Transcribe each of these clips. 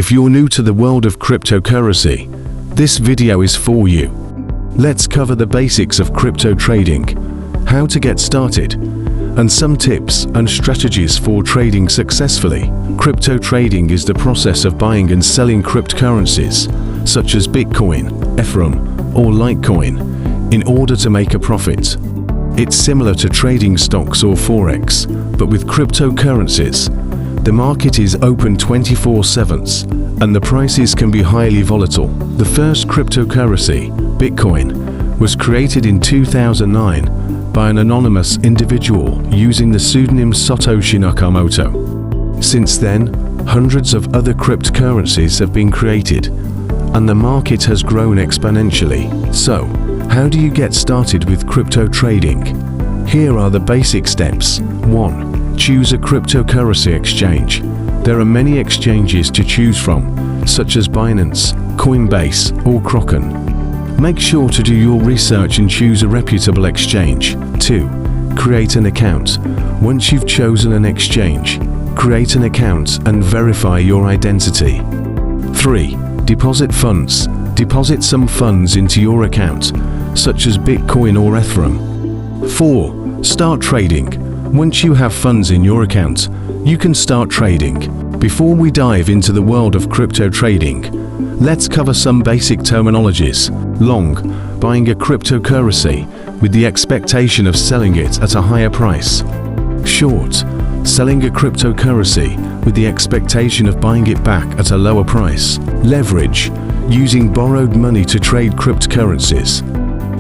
If you're new to the world of cryptocurrency, this video is for you. Let's cover the basics of crypto trading, how to get started, and some tips and strategies for trading successfully. Crypto trading is the process of buying and selling cryptocurrencies, such as Bitcoin, Ethereum, or Litecoin, in order to make a profit. It's similar to trading stocks or Forex, but with cryptocurrencies, the market is open 24/7, and the prices can be highly volatile. The first cryptocurrency, Bitcoin, was created in 2009 by an anonymous individual using the pseudonym Satoshi Nakamoto. Since then, hundreds of other cryptocurrencies have been created, and the market has grown exponentially. So, how do you get started with crypto trading? Here are the basic steps. 1. Choose a cryptocurrency exchange. There are many exchanges to choose from, such as Binance, Coinbase, or Kraken. Make sure to do your research and choose a reputable exchange. 2. Create an account. Once you've chosen an exchange, create an account and verify your identity. 3. Deposit funds. Deposit some funds into your account, such as Bitcoin or Ethereum. 4. Start trading. Once you have funds in your account, you can start trading. Before we dive into the world of crypto trading, let's cover some basic terminologies. Long, buying a cryptocurrency with the expectation of selling it at a higher price. Short, selling a cryptocurrency with the expectation of buying it back at a lower price. Leverage, using borrowed money to trade cryptocurrencies.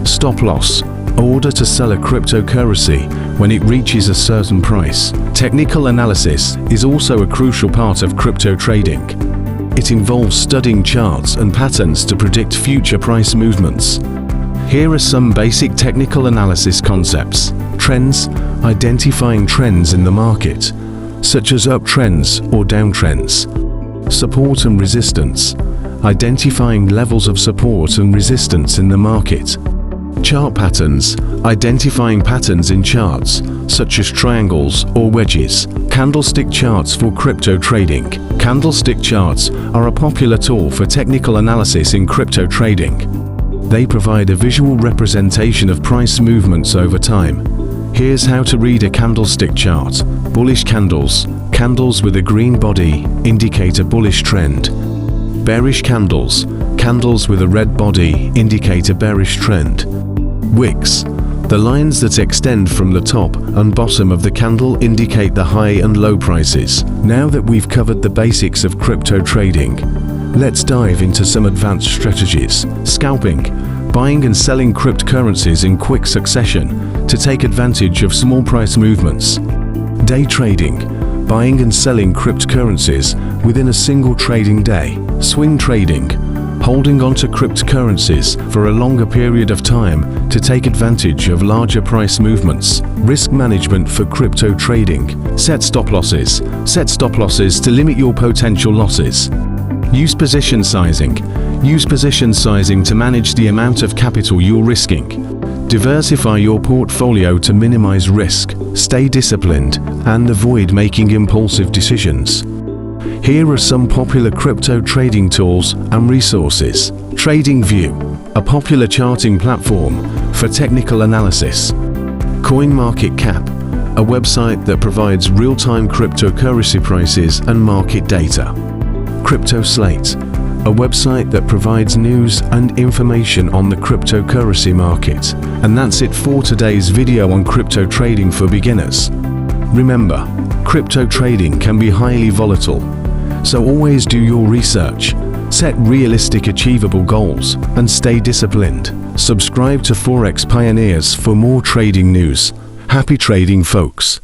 Stop loss, order to sell a cryptocurrency when it reaches a certain price. Technical analysis is also a crucial part of crypto trading. It involves studying charts and patterns to predict future price movements. Here are some basic technical analysis concepts. Trends, identifying trends in the market, such as uptrends or downtrends. Support and resistance, identifying levels of support and resistance in the market. Chart patterns, identifying patterns in charts, such as triangles or wedges. Candlestick charts for crypto trading. Candlestick charts are a popular tool for technical analysis in crypto trading. They provide a visual representation of price movements over time. Here's how to read a candlestick chart. Bullish candles. Candles with a green body indicate a bullish trend. Bearish candles. Candles with a red body indicate a bearish trend. Wicks. The lines that extend from the top and bottom of the candle indicate the high and low prices. Now that we've covered the basics of crypto trading, let's dive into some advanced strategies. Scalping, buying and selling cryptocurrencies in quick succession to take advantage of small price movements. Day trading, buying and selling cryptocurrencies within a single trading day. Swing trading, holding onto cryptocurrencies for a longer period of time to take advantage of larger price movements. Risk management for crypto trading. Set stop losses. Set stop losses to limit your potential losses. Use position sizing. Use position sizing to manage the amount of capital you're risking. Diversify your portfolio to minimize risk. Stay disciplined and avoid making impulsive decisions. Here are some popular crypto trading tools and resources. TradingView, a popular charting platform for technical analysis. CoinMarketCap, a website that provides real-time cryptocurrency prices and market data. CryptoSlate, a website that provides news and information on the cryptocurrency market. And that's it for today's video on crypto trading for beginners. Remember, crypto trading can be highly volatile, so always do your research, set realistic achievable goals, and stay disciplined. Subscribe to Forex Pioneers for more trading news. Happy trading, folks!